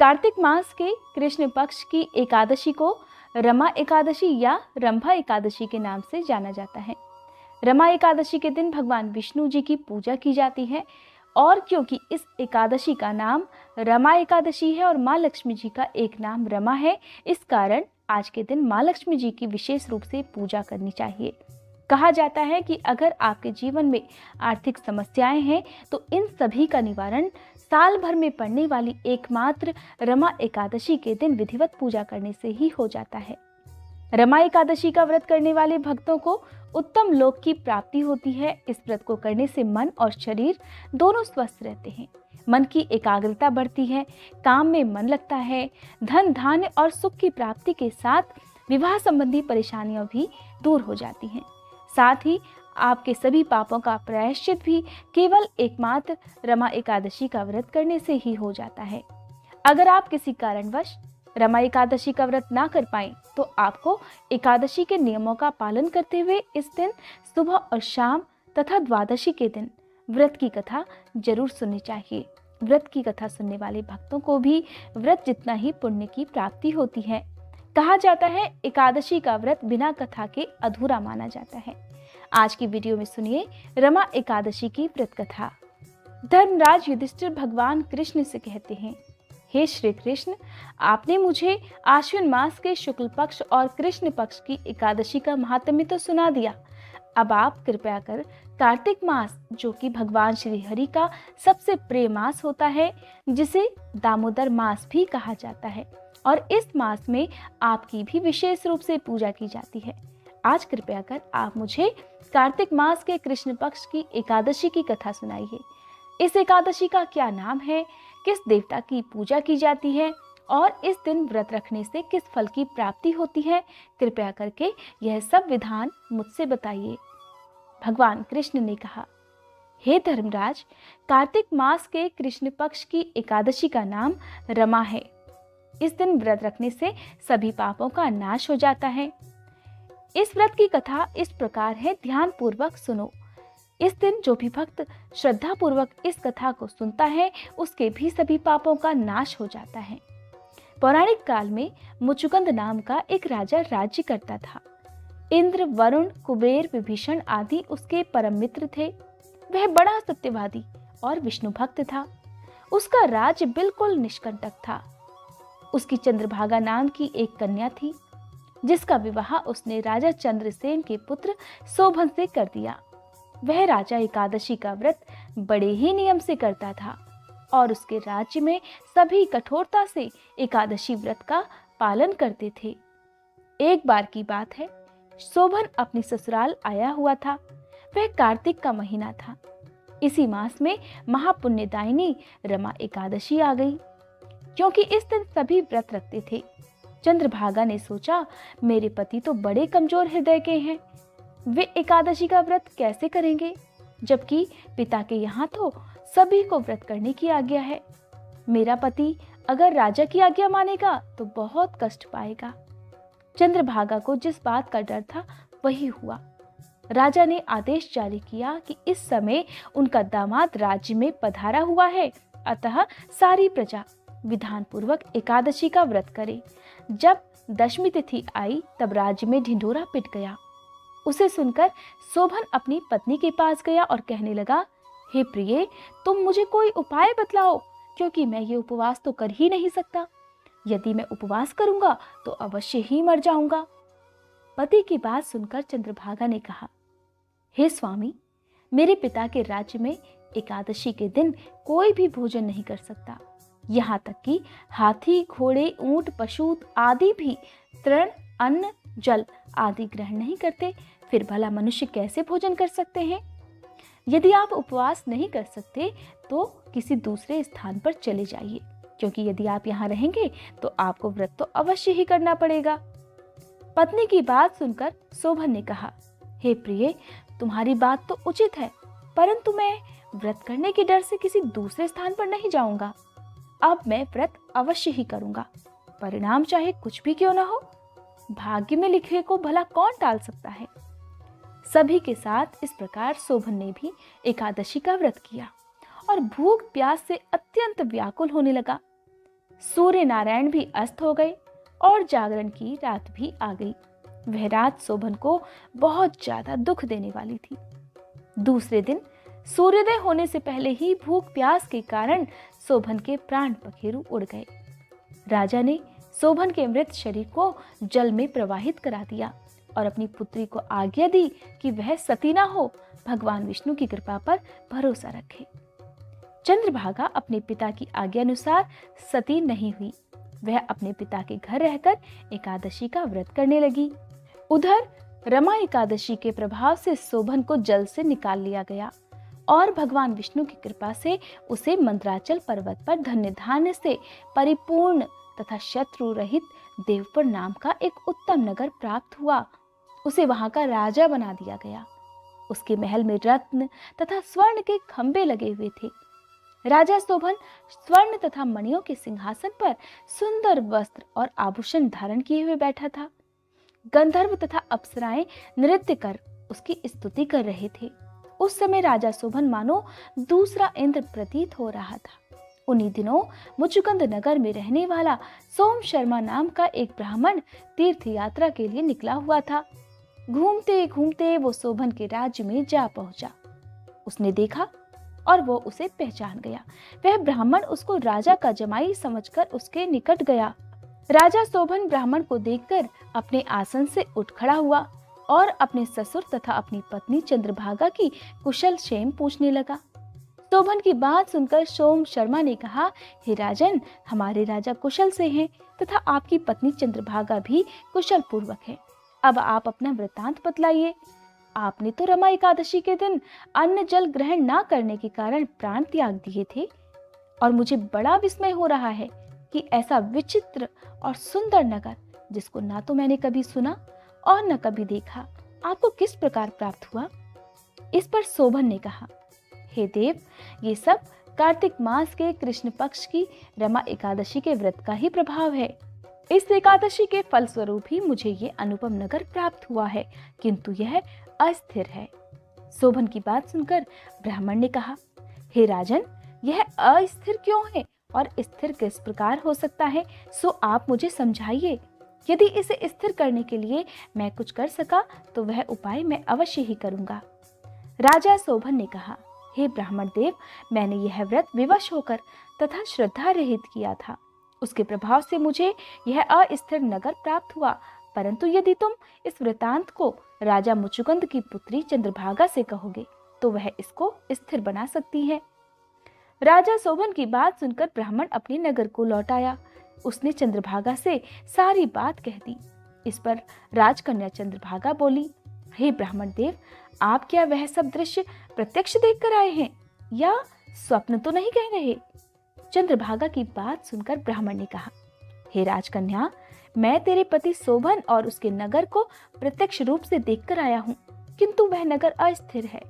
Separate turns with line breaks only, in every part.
कार्तिक मास के कृष्ण पक्ष की एकादशी को रमा एकादशी या रंभा एकादशी के नाम से जाना जाता है। रमा एकादशी के दिन भगवान विष्णु जी की पूजा की जाती है और क्योंकि इस एकादशी का नाम रमा एकादशी है और माँ लक्ष्मी जी का एक नाम रमा है, इस कारण आज के दिन माँ लक्ष्मी जी की विशेष रूप से पूजा करनी चाहिए। कहा जाता है कि अगर आपके जीवन में आर्थिक समस्याएं हैं तो इन सभी का निवारण साल भर में पड़ने वाली एकमात्र रमा एकादशी के दिन विधिवत पूजा करने से ही हो जाता है। रमा एकादशी का व्रत करने वाले भक्तों को उत्तम लोक की प्राप्ति होती है। इस व्रत को करने से मन और शरीर दोनों स्वस्थ रहते हैं। मन की एकाग्रता बढ़ती है, काम में मन लगता है, धन धान्य और सुख की प्राप्ति के साथ विवाह संबंधी परेशानियां भी दूर हो जाती हैं। साथ ही आपके सभी पापों का प्रायश्चित भी केवल एकमात्र रमा एकादशी का व्रत करने से ही हो जाता है। अगर आप किसी कारणवश रमा एकादशी का व्रत ना कर पाएं तो आपको एकादशी के नियमों का पालन करते हुए इस दिन सुबह और शाम तथा द्वादशी के दिन व्रत की कथा जरूर सुननी चाहिए। व्रत की कथा सुनने वाले भक्तों को भी व्रत जितना ही पुण्य की प्राप्ति होती है। कहा जाता है एकादशी का व्रत बिना कथा के अधूरा माना जाता है। आज की वीडियो में सुनिए रमा एकादशी की व्रत कथा। धर्मराज युधिष्ठिर भगवान कृष्ण से कहते हैं, हे श्री कृष्ण, आपने मुझे आश्विन मास के शुक्ल पक्ष और कृष्ण पक्ष की एकादशी का महात्म्य तो सुना दिया। अब आप कृपया कर कार्तिक मास, जो कि भगवान श्री हरि का सबसे प्रिय मास होता है, जिसे दामोदर मास भी कहा जाता है और इस मास में आपकी भी विशेष रूप से पूजा की जाती है, आज कृपया कर आप मुझे कार्तिक मास के कृष्ण पक्ष की एकादशी की कथा सुनाइए। इस एकादशी का क्या नाम है, किस देवता की पूजा की जाती है और इस दिन व्रत रखने से किस फल की प्राप्ति होती है, कृपया करके यह सब विधान मुझसे बताइए। भगवान कृष्ण ने कहा, हे धर्मराज, कार्तिक मास के कृष्ण पक्ष की एकादशी का नाम रमा है। इस दिन व्रत रखने से सभी पापों का नाश हो जाता है। इस व्रत की कथा इस प्रकार है, ध्यान पूर्वक सुनो। इस दिन जो भी भक्त श्रद्धा पूर्वक इस कथा को सुनता है उसके भी सभी पापों का नाश हो जाता है। पौराणिक काल में मुचुकुंद नाम का एक राजा राज्य करता था। इंद्र, वरुण, कुबेर, विभीषण आदि उसके परम मित्र थे। वह बड़ा सत्यवादी और विष्णु भक्त था। उसका राज्य बिल्कुल निष्कंटक था। उसकी चंद्रभागा नाम की एक कन्या थी, जिसका विवाह उसने राजा चंद्रसेन के पुत्र शोभन से कर दिया। वह राजा एकादशी का व्रत बड़े ही नियम से करता था और उसके राज्य में सभी कठोरता से एकादशी व्रत का पालन करते थे। एक बार की बात है, शोभन अपनी ससुराल आया हुआ था। वह कार्तिक का महीना था। इसी मास में महापुण्यदायिनी रमा एकादशी आ गई। क्योंकि इस दिन सभी व्रत रखते थे, चंद्रभागा ने सोचा, मेरे पति तो बड़े कमजोर हृदय के हैं, वे एकादशी का व्रत कैसे करेंगे, जबकि पिता के यहाँ तो सभी को व्रत करने की आज्ञा है। मेरा पति अगर राजा की आज्ञा मानेगा तो बहुत कष्ट पाएगा। चंद्रभागा को जिस बात का डर था वही हुआ। राजा ने आदेश जारी किया कि इस समय उनका दामाद राज्य में पधारा हुआ है, अतः सारी प्रजा विधान पूर्वक एकादशी का व्रत करे। जब दशमी तिथि आई तब राज्य में ढिंढोरा पिट गया। उसे सुनकर शोभन अपनी पत्नी के पास गया और कहने लगा, हे प्रिये, तुम मुझे कोई उपाय बतलाओ, क्योंकि मैं ये उपवास तो कर ही नहीं सकता। यदि मैं उपवास करूंगा तो अवश्य ही मर जाऊंगा। पति की बात सुनकर चंद्रभागा ने कहा, हे स्वामी, मेरे पिता के राज्य में एकादशी के दिन कोई भी भोजन नहीं कर सकता। यहाँ तक कि हाथी, घोड़े, ऊंट, पशु आदि भी तृण, अन्न, जल आदि ग्रहण नहीं करते। फिर भला मनुष्य कैसे भोजन कर सकते हैं? यदि आप उपवास नहीं कर सकते तो किसी दूसरे स्थान पर चले जाइए, क्योंकि यदि आप यहाँ रहेंगे तो आपको व्रत तो अवश्य ही करना पड़ेगा। पत्नी की बात सुनकर शोभन ने कहा, हे प्रिय, तुम्हारी बात तो उचित है, परंतु मैं व्रत करने के डर से किसी दूसरे स्थान पर नहीं जाऊंगा। अब मैं व्रत अवश्य ही करूंगा, परिणाम चाहे कुछ भी क्यों ना हो। भाग्य में लिखे को भला कौन टाल सकता है। सभी के साथ इस प्रकार शोभन ने भी एकादशी का व्रत किया और भूख प्यास से अत्यंत व्याकुल होने लगा। सूर्य नारायण भी अस्त हो गए और जागरण की रात भी आ गई। वह रात शोभन को बहुत ज्यादा दुख देने वाली थी। दूसरे दिन सूर्योदय होने से पहले ही भूख प्यास के कारण शोभन के प्राण पखेरु उड़ गए। राजा ने शोभन के मृत शरीर को जल में प्रवाहित करा दिया और अपनी पुत्री को आज्ञा दी कि वह सती ना हो, भगवान विष्णु की कृपा पर भरोसा रखे। चंद्रभागा अपने पिता की आज्ञा अनुसार सती नहीं हुई। वह अपने पिता के घर रहकर एकादशी का व्रत करने लगी। उधर रमा एकादशी के प्रभाव से शोभन को जल से निकाल लिया गया और भगवान विष्णु की कृपा से उसे मंदराचल पर्वत पर धन्य धान्य से परिपूर्ण तथा शत्रु रहित देवपुर नाम का एक उत्तम नगर प्राप्त हुआ। उसे वहां का राजा बना दिया गया। उसके महल में रत्न तथा स्वर्ण के खंबे लगे हुए थे। राजा शोभन स्वर्ण तथा मणियों के सिंहासन पर सुंदर वस्त्र और आभूषण धारण किए हुए बैठा था। गंधर्व तथा अप्सराएं नृत्य कर उसकी स्तुति कर रहे थे। उस समय राजा शोभन मानो दूसरा इंद्र प्रतीत हो रहा था। उन्हीं दिनों मुचुकुंद नगर में रहने वाला सोम शर्मा नाम का एक ब्राह्मण तीर्थ यात्रा के लिए निकला हुआ था। घूमते घूमते वो शोभन के राज्य में जा पहुंचा। उसने देखा और वो उसे पहचान गया। वह ब्राह्मण उसको राजा का जमाई समझकर उसके निकट गया। राजा शोभन ब्राह्मण को देखकर अपने आसन से उठ खड़ा हुआ और अपने ससुर तथा अपनी पत्नी चंद्रभागा की कुशल क्षेम पूछने लगा। शोभन की बात सुनकर सोम शर्मा ने कहा, हे राजन, हमारे राजा कुशल से हैं तथा आपकी पत्नी चंद्रभागा भी कुशल पूर्वक है। अब आप अपना वृतांत बतलाइए। आपने तो रमा एकादशी के दिन अन्न जल ग्रहण न करने के कारण प्राण त्याग दिए थे और मुझे बड़ा विस्मय हो रहा है कि ऐसा विचित्र और सुंदर नगर, जिसको ना तो मैंने कभी सुना और न कभी देखा, आपको किस प्रकार प्राप्त हुआ। इस पर शोभन ने कहा, हे देव, ये सब कार्तिक मास के कृष्ण पक्ष की रमा एकादशी के व्रत का ही प्रभाव है। इस एकादशी के फलस्वरूप ही मुझे ये अनुपम नगर प्राप्त हुआ है, किंतु यह अस्थिर है। शोभन की बात सुनकर ब्राह्मण ने कहा, हे राजन, यह अस्थिर क्यों है और स्थिर किस प्रकार हो सकता है, सो आप मुझे समझाइए। यदि इसे स्थिर करने के लिए मैं कुछ कर सका तो वह उपाय मैं अवश्य ही करूंगा। राजा शोभन ने कहा, हे ब्राह्मण देव, मैंने यह व्रत विवश होकर तथा श्रद्धा रहित किया था। उसके प्रभाव से मुझे यह अस्थिर नगर प्राप्त हुआ, परंतु यदि तुम इस वृतांत को राजा मुचुकुंद की पुत्री चंद्रभागा से कहोगे तो वह इसको स्थिर बना सकती है। राजा शोभन की बात सुनकर ब्राह्मण अपने नगर को लौट आया। उसने चंद्रभागा से सारी बात कह दी। इस पर राजकन्या चंद्रभागा बोली, हे ब्राह्मण देव, आप क्या वह सब दृश्य प्रत्यक्ष देखकर आए हैं या स्वप्न तो नहीं कह रहे। चंद्रभागा की बात सुनकर ब्राह्मण ने कहा, हे राजकन्या, मैं तेरे पति शोभन और उसके नगर को प्रत्यक्ष रूप से देखकर आया हूँ, किंतु वह नगर अस्थिर है।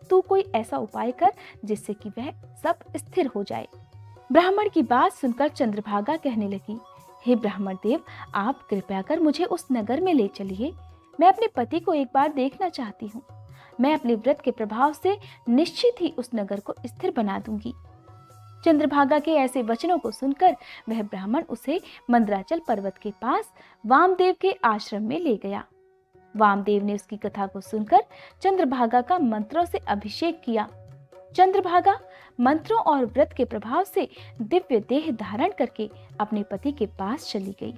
तू कोई ऐसा उपाय कर जिससे कि वह सब स्थिर हो जाए। ब्राह्मण की बात सुनकर चंद्रभागा कहने लगी, हे ब्राह्मण देव, आप कृपया कर मुझे उस नगर में ले चलिए। मैं अपने पति को एक बार देखना चाहती हूँ। मैं अपने व्रत के प्रभाव से निश्चित ही उस नगर को स्थिर बना दूंगी। चंद्रभागा के ऐसे वचनों को सुनकर वह ब्राह्मण उसे मंदराचल पर्वत के पास वामदेव के आश्रम में ले गया। वामदेव ने उसकी कथा को सुनकर चंद्रभागा का मंत्रों से अभिषेक किया। चंद्रभागा मंत्रों और व्रत के प्रभाव से दिव्य देह धारण करके अपने पति के पास चली गई।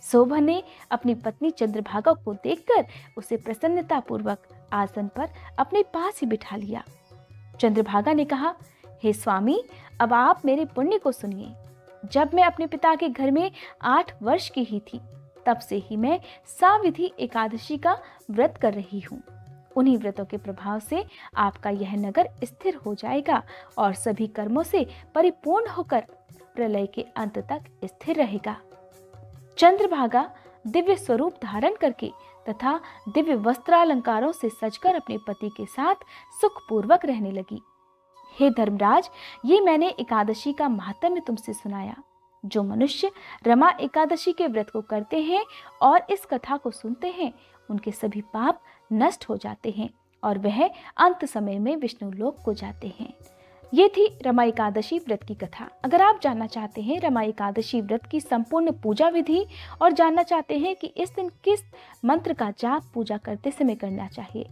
शोभन ने अपनी पत्नी चंद्रभागा को देखकर उसे प्रसन्नता पूर्वक आसन पर अपने पास ही बिठा लिया। चंद्रभागा ने कहा, हे स्वामी, अब आप मेरे पुण्य को सुनिए। जब मैं अपने पिता के घर में 8 वर्ष की ही थी, तब से ही मैं साविधि एकादशी का व्रत कर रही हूँ। उन्हीं व्रतों के प्रभाव से आपका यह नगर स्थिर हो जाएगा और सभी कर्मों से परिपूर्ण होकर प्रलय के अंत तक स्थिर रहेगा। चंद्रभागा दिव्य स्वरूप धारण करके तथा दिव्य वस्त्रालंकारों से सजकर अपने पति के साथ सुखपूर्वक रहने लगी। हे धर्मराज, ये मैंने एकादशी का महात्म्य तुमसे सुनाया। जो मनुष्य रमा एकादशी के व्रत को करते हैं और इस कथा को सुनते हैं, उनके सभी पाप नष्ट हो जाते हैं और वह अंत समय में विष्णु लोक को जाते हैं। ये थी रमा एकादशी व्रत की कथा। अगर आप जानना चाहते हैं रमा एकादशी व्रत की संपूर्ण पूजा विधि और जानना चाहते हैं कि इस दिन किस मंत्र का जाप पूजा करते समय करना चाहिए,